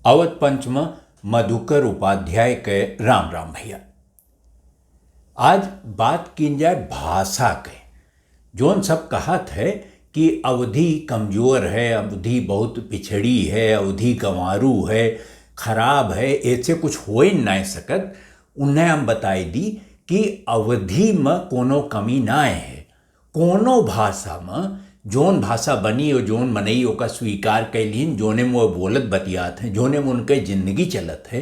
अवध पंच में मधुकर उपाध्याय के राम राम भैया। आज बात की जाए भाषा के। जोन सब कहत है कि अवधि कमज़ोर है, अवधि बहुत पिछड़ी है, अवधि गंवारू है, खराब है, ऐसे कुछ हो ही नहीं सकत। उन्हें हम बताई दी कि अवधि में कोनो कमी ना है। कोनो भाषा में जोन भाषा बनी और जोन मनई ओका स्वीकार कैलीन, जोने में वो बोलत बतियात हैं, जोने में उनके जिंदगी चलत है,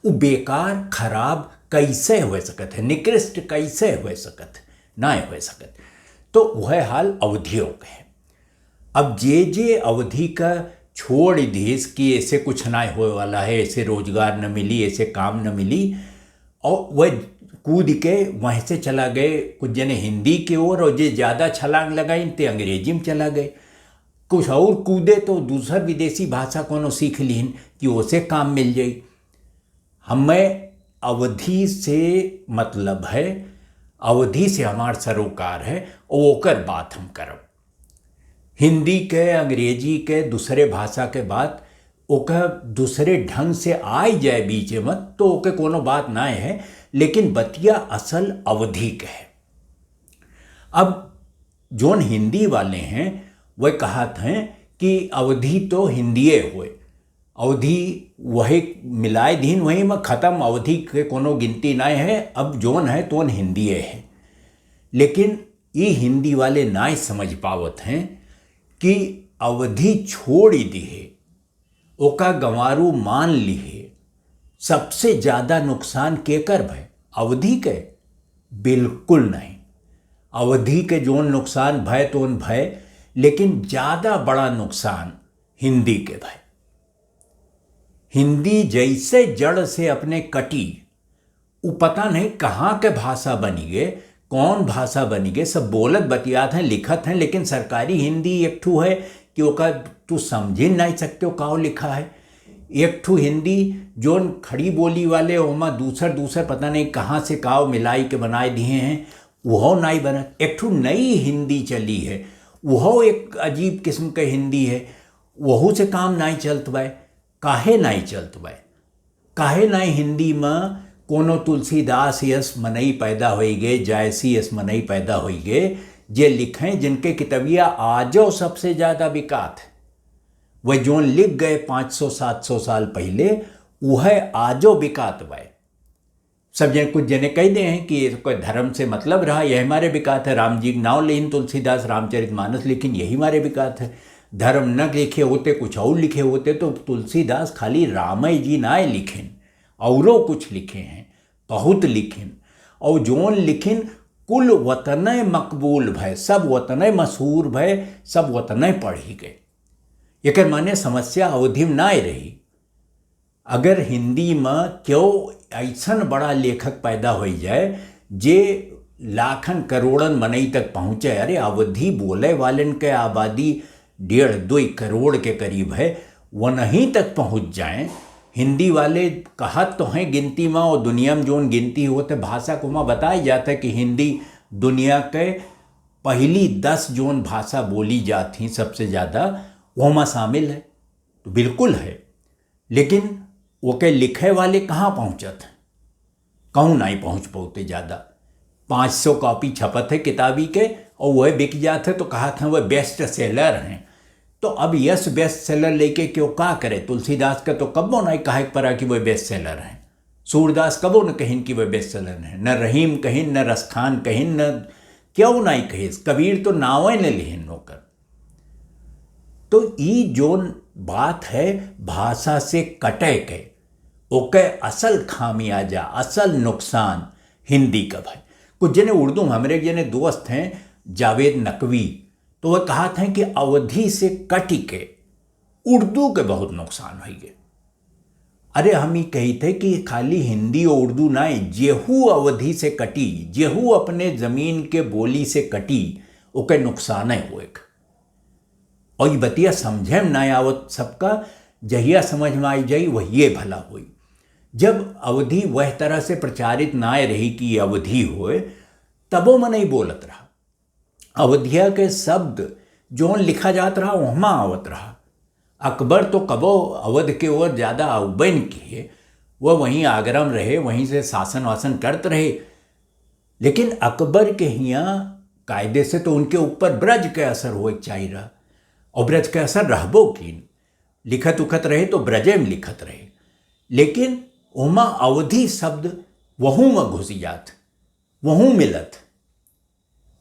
वो बेकार खराब कैसे हो सकत है, निकृष्ट कैसे हो सकत है, ना हो सकत। तो वह हाल अवधियों का है। अब जे अवधि का छोड़ दीस कि ऐसे कुछ ना हो वाला है, ऐसे रोजगार न मिली, ऐसे काम न मिली, और वह कूद के वहीं से चला गए। कुछ जने हिंदी की ओर और जे ज़्यादा छलांग लगाई ते अंग्रेजी में चला गए। कुछ और कूदे तो दूसर विदेशी भाषा कोनो सीख लीन कि उसे काम मिल जाई। हमें अवधि से मतलब है, अवधि से हमार सरोकार है और ओकर बात हम करब। हिंदी के, अंग्रेजी के, दूसरे भाषा के बात ओका दूसरे ढंग से आई जाए बीच में तो ओके कोनो बात ना है, लेकिन बतिया असल अवधि के है। अब जोन हिंदी वाले हैं वह कहत हैं कि अवधि तो हिंदिए हुए, अवधि वही मिलाए दीन वही में ख़त्म, अवधि के कोनो गिनती ना है, अब जोन है तो हिंदिए है। लेकिन ये हिंदी वाले ना समझ पावत हैं कि अवधि छोड़ दी है, ओका गंवारू मान ली है। सबसे ज़्यादा नुकसान केकर भय? अवधि के? बिल्कुल नहीं। अवधि के जोन नुकसान भय तो उन भय, लेकिन ज़्यादा बड़ा नुकसान हिंदी के भय। हिंदी जैसे जड़ से अपने कटी, वो पता नहीं कहाँ के भाषा बनी गए, कौन भाषा बनी गए, सब बोलत बतियात हैं, लिखत हैं, लेकिन सरकारी हिंदी एक ठू है कि ओका तू समझ ही नहीं सकते हो काओ लिखा है। एक ठू हिंदी जोन खड़ी बोली वाले ओमा दूसर पता नहीं कहाँ से काव मिलाई के बनाए दिए हैं, वह नहीं बनत। एक ठू नई हिंदी चली है, वह एक अजीब किस्म के हिंदी है, वहू से काम नहीं चलत बाय। काहे नहीं चलत बाय? काहे नहीं हिंदी में कोनो तुलसीदास यस मनई पैदा होई गए, जायसी यस मनई पैदा होई गए, जे लिखें जिनके किताबिया आजो सबसे ज़्यादा बिकात है। वह जोन लिख गए 500-700 साल पहले, वह आजो बिकात बाय। सब जन कुछ जने कह दे हैं कि कोई धर्म से मतलब रहा, यह हमारे बिकात है। राम जी नाव लेन तुलसीदास रामचरितमानस, लेकिन यही हमारे बिकात है। धर्म न लिखे होते, कुछ और लिखे होते तो तुलसीदास खाली रामय जी ना लिखें, औरों कुछ लिखे हैं, बहुत लिखें। और जोन लिखिन कुल वतन मकबूल भय, सब वतन मशहूर भय, सब वतन पढ़ी गए। एक माने समस्या अवधि में ना रही। अगर हिंदी में क्यों ऐसा बड़ा लेखक पैदा हो जाए जे लाखन करोड़न मनई तक पहुँचे। अरे अवधि बोले वालन के आबादी 1.5-2 करोड़ के करीब है, वह नहीं तक पहुँच जाएं। हिंदी वाले कहत तो हैं गिनती में, और दुनिया में जोन गिनती होते भाषा को वहाँ बताया जाता है कि हिंदी दुनिया के पहली 10 जोन भाषा बोली जाती सबसे ज़्यादा वो में शामिल है। तो बिल्कुल है, लेकिन वो के लिखे वाले कहाँ पहुँचत हैं? कहूँ नहीं पहुँच पाते। ज़्यादा 500 कॉपी छपत है किताबी के, और वह बिक जाते तो कहा था वह बेस्ट सेलर हैं। तो अब यस बेस्ट सेलर लेके क्यों का करे? तुलसीदास का तो कब्बो नहीं कहा पड़ा कि वह बेस्ट सेलर हैं। सूरदास कबो न कहिन कि वह बेस्ट सेलर हैं, न रहीम कहिन, न रसखान कहिन, न क्यों नहीं कहिस। कबीर तो नावें न लिहिन नौकर। तो ये जोन बात है भाषा से कटे के, ओके असल खामियाजा, असल नुकसान हिंदी का भाई। कुछ जने उर्दू, हमारे जने दोस्त हैं जावेद नकवी, तो वह कहा था कि अवधि से कटी के उर्दू के बहुत नुकसान हो गए। अरे हम ही कही थे कि खाली हिंदी और उर्दू ना, जेहू अवधि से कटी, जेहू अपने जमीन के बोली से कटी, ओके नुकसान हुए। और ये बतिया समझे में ना आवत सबका, जहिया समझ में आई जाई वह ये भला हुई। जब अवधि वह तरह से प्रचारित ना रही कि अवधि होए, तबो में नहीं बोलत रहा। अवधिया के शब्द जोन लिखा जात रहा वहाँ आवत रहा। अकबर तो कबो अवध के ओर ज़्यादा अवबन किए, वह वहीं आगरा में रहे, वहीं से शासन वासन करते रहे। लेकिन अकबर के यहाँ कायदे से तो उनके ऊपर ब्रज के असर हो चाहिए रहा, और ब्रज के असर रहबो की लिखत उखत रहे तो ब्रजे में लिखत रहे, लेकिन उमा अवधि शब्द वहू में घुस जात, वहू मिलत।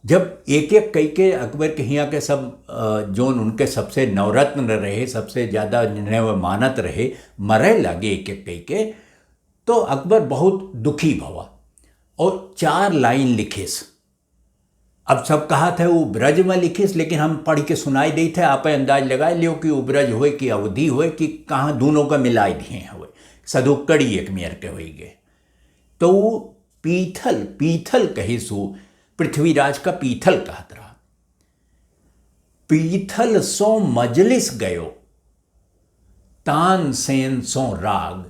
जब एक एक कई के अकबर के यहाँ के सब जोन उनके सबसे नवरत्न रहे, सबसे ज़्यादा निर्णय मानत रहे, मरे लगे एक एक कई के, तो अकबर बहुत दुखी भवा और 4 लाइन लिखिस। अब सब कहा था वो ब्रज में लिखिस, लेकिन हम पढ़ के सुनाई दी थे, आप अंदाज लगाए लियो कि वो ब्रज हुए कि अवधि हुए कि कहाँ दोनों का मिलाई दिए हुए, सदुकड़ी एक मेयर के हुई गए। तो वो पीथल पीथल कही सो पृथ्वीराज का पीथल कहत रहा। पीथल सो मजलिस गयो तानसेन सो राग,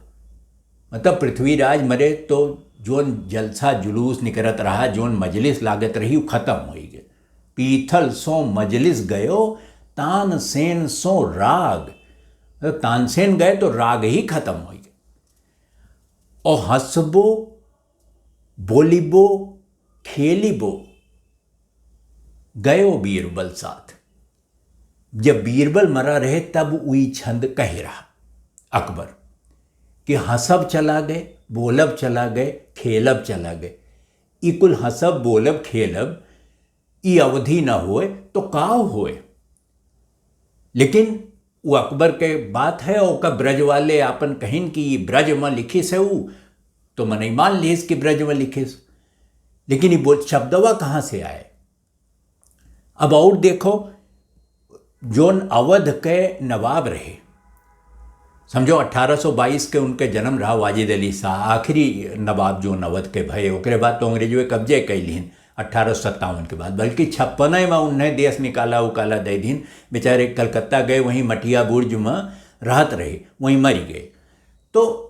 मतलब पृथ्वीराज मरे तो जोन जलसा जुलूस निकलत रहा, जोन मजलिस लागत रही, वो खत्म हो गए। पीथल सो मजलिस गयो तानसेन सो राग, तानसेन गए तो राग ही खत्म हो गए। और हंसबो बोलिबो खेलिबो गयो बीरबल साथ। जब बीरबल मरा रहे तब वही छंद कह रहा अकबर कि हंसब चला गए, बोलब चला गए, खेलब चला गए। ई कुल हंसब बोलब खेलब ई अवधि न होए तो का होए। लेकिन वो अकबर के बात है, और का ब्रज वाले आपन कहिन कि ये ब्रज में लिखिस है, वो तो मन मान लीस कि ब्रज में लिखिस, लेकिन ये बोल शब्दवा कहाँ से आए। अब और देखो, जोन अवध के नवाब रहे, समझो 1822 के उनके जन्म रहा वाजिद अली शाह, आखिरी नवाब जो अवध के भये। ओकरे बाद तो अंग्रेजों कब्जे कैलिन 1857 के बाद, बल्कि 56 में उन्हें देश निकाला उकाला दे दिन। बेचारे कलकत्ता गए, वहीं मटिया बुर्ज में रहत रहे, वहीं मर गए। तो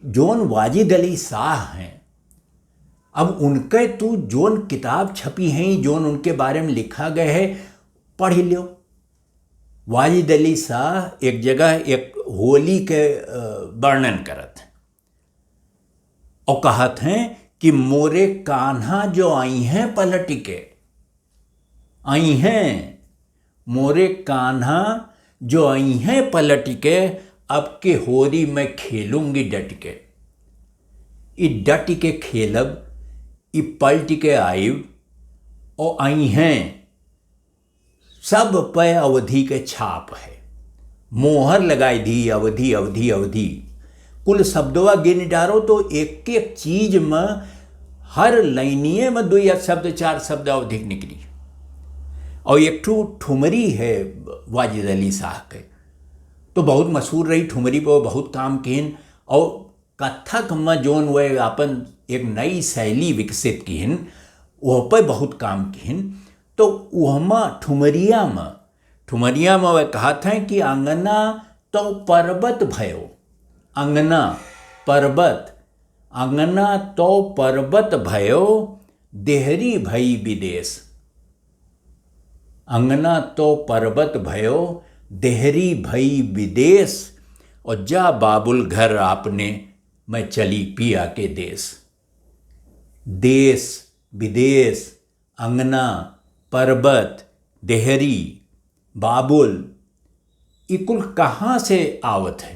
जोन वाजिद अली शाह हैं, अब उनके तो जोन किताब छपी हैं, जोन उनके बारे में लिखा गया है, पढ़ लो। वाजिद अली शाह एक जगह एक होली के वर्णन करत हैं और कहत हैं कि मोरे कान्हा जो आई हैं पलट के, आई हैं मोरे कान्हा जो आई हैं पलट के, अब के होरी में खेलूंगी डट के। ई डट के खेलब, ई पलट के आयब और आई हैं, सब पे अवधि के छाप है, मोहर लगाई दी अवधि अवधि अवधि। कुल शब्दवा गिन डारो तो एक एक चीज में हर लाइनिए में 2 शब्द 4 शब्द अवधि निकली। और एक ठुमरी है वाजिद अली शाह के, तो बहुत मशहूर रही ठुमरी पर, बहुत काम किन। और कथक में जोन वे अपन एक नई शैली विकसित किन, वह पर बहुत काम किन। तो वह ठुमरिया में वह कहा था कि अंगना तो पर्वत भयो, अंगना पर्वत, अंगना तो पर्वत भयो देहरी भई विदेश, अंगना तो पर्वत भयो देहरी भई विदेश, और जा बाबुल घर आपने मैं चली पिया के देश। देश विदेश, अंगना, पर्वत, देहरी, बाबुल, ये कुल कहाँ से आवत है।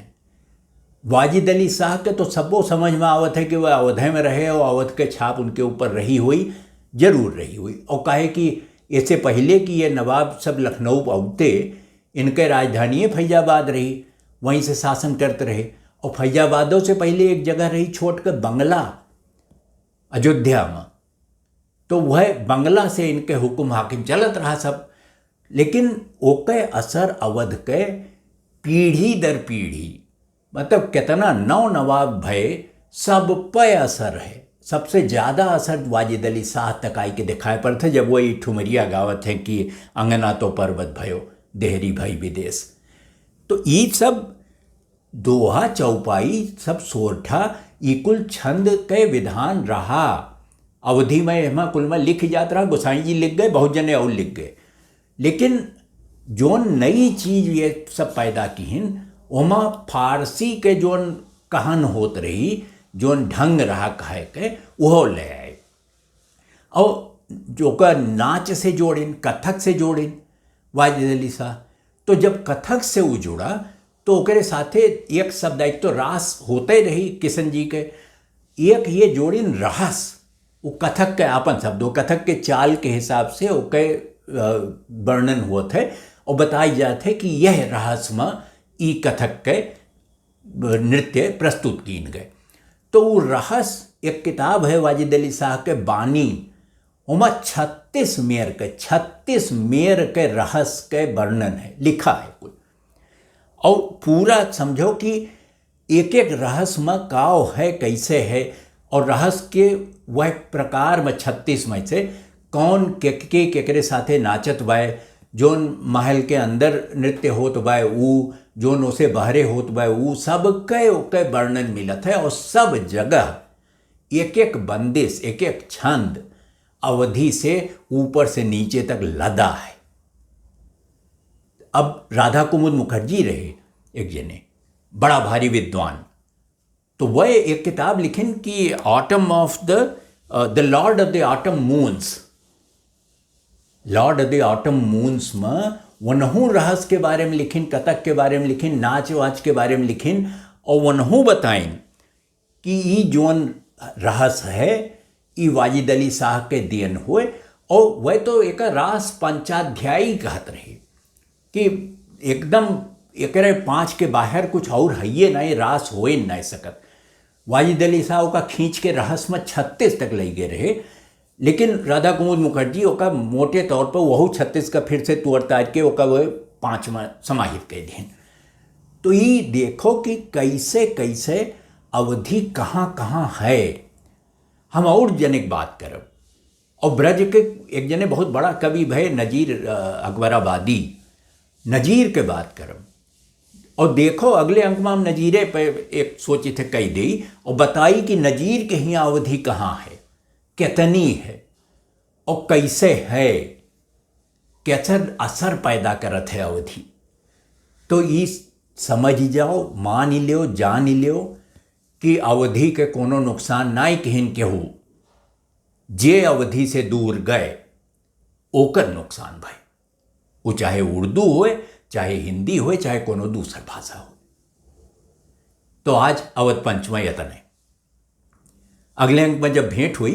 वाजिद अली शाह के तो सबको समझ में आवत है कि वह अवध में रहे और अवध के छाप उनके ऊपर रही हुई, जरूर रही हुई। और कहे कि इससे पहले कि ये नवाब सब लखनऊ पहुँचते, इनके राजधानी फैजाबाद रही, वहीं से शासन करते रहे। और फैजाबादों से पहले एक जगह रही छोट कर बंगला अयोध्या में, तो वह बंगला से इनके हुक्म हाकिम चलत रहा सब। लेकिन ओके असर अवध के पीढ़ी दर पीढ़ी, मतलब कितना नौ नवाब भय, सब पे असर है। सबसे ज़्यादा असर वाजिद अली शाह तक आई के दिखाई पड़ते जब वही ठुमरिया गावत है कि अंगना तो पर्वत भयो देहरी भई विदेश। तो ये सब दोहा चौपाई सब सोरठा ये कुल छंद के विधान रहा। अवधि में हेमा कुल में लिख जात रहा, गोसाई जी लिख गए, बहुत जने और लिख गए। लेकिन जोन नई चीज ये सब पैदा किन ओमा फारसी के जोन कहन होत रही, जोन ढंग रहा कहे के वो ले आए और जो का नाच से जोड़िन, कथक से जोड़िन वाजिद अली शाह। तो जब कथक से वो जुड़ा तो ओकरे साथे एक शब्द, एक तो रास होते रही किशन जी के, एक ये जोड़िन रहस, वो कथक के आपन शब्द, कथक के चाल के हिसाब से ओके वर्णन हुआ थे और बताई जाते कि यह रहस में ई कथक के नृत्य प्रस्तुत कीन गए। तो वो रहस एक किताब है वाजिद अली शाह के बानी, उमा 36 मेयर के रहस के वर्णन है, लिखा है कुल। और पूरा समझो कि एक एक रहस में काव है, कैसे है, और रहस के वह प्रकार में 36 में से कौन केकरे साथे नाचत बाय, जोन महल के अंदर नृत्य होत बाय ऊ, जोन उसे बहरे होत बाय ऊ, सब के ओके वर्णन मिलत है। और सब जगह एक एक बंदिश, एक एक छंद अवधि से ऊपर से नीचे तक लदा है। अब राधा कुमुद मुखर्जी रहे एक जने, बड़ा भारी विद्वान, तो वह एक किताब लिखिन कि autumn of the Lord of the autumn moons, Lord of the autumn moons में वनहू रहस के बारे में लिखिन, कथक के बारे में लिखिन, नाच वाच के बारे में लिखिन, और वनहू बताइन कि ये जोन रहस है ई वाजिद अली शाह के देन हुए। और वह तो एक रास पंचाध्यायी कहत रहे कि एकदम एकरे 5 के बाहर कुछ और है नहीं, रास हो नहीं सकत। वाजिद अली शाह का खींच के रहस में 36 तक ले गए रहे, लेकिन राधा कुमुद मुखर्जी ओका मोटे तौर पर वह 36 का फिर से तोड़ ताड़ के ओका वह 5 में समाहित कर दें। तो ये देखो कि कैसे कैसे अवधि कहाँ कहाँ है। हम और जनिक बात करब, और ब्रज के एक जने बहुत बड़ा कवि भय नजीर अकबराबादी, नजीर के बात करब। और देखो अगले अंक में हम नजीरे पे एक सोची थे कही दी और बताई कि नजीर के ही अवधि कहाँ है, कितनी है और कैसे है, कैसे असर पैदा करत है अवधि। तो ये समझ जाओ, मान लियो, जान लियो कि अवधि के कोनो नुकसान नाई कहिन केहू, जे अवधि से दूर गए ओकर नुकसान भाई, वो चाहे उर्दू होए, चाहे हिंदी होए, चाहे कोनो दूसर भाषा हो। तो आज अवध पंचमा यतन है। अगले अंक में जब भेंट हुई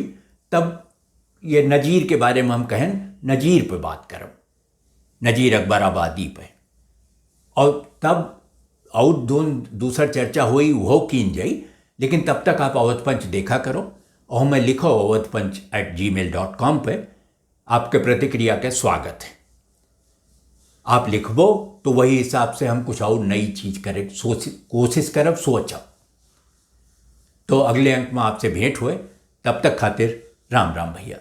तब ये नजीर के बारे में हम कहें, नजीर पे बात करब, नजीर अकबराबादी पे, और तब और दूसर चर्चा हुई वो कीन जाई। लेकिन तब तक आप अवध पंच देखा करो, और हमें लिखो awadhpanch@gmail.com पे। आपके प्रतिक्रिया के स्वागत है। आप लिखबो तो वही हिसाब से हम कुछ और नई चीज करें, कोशिश करब, सोचब। तो अगले अंक में आपसे भेंट हुए, तब तक खातिर राम राम भैया।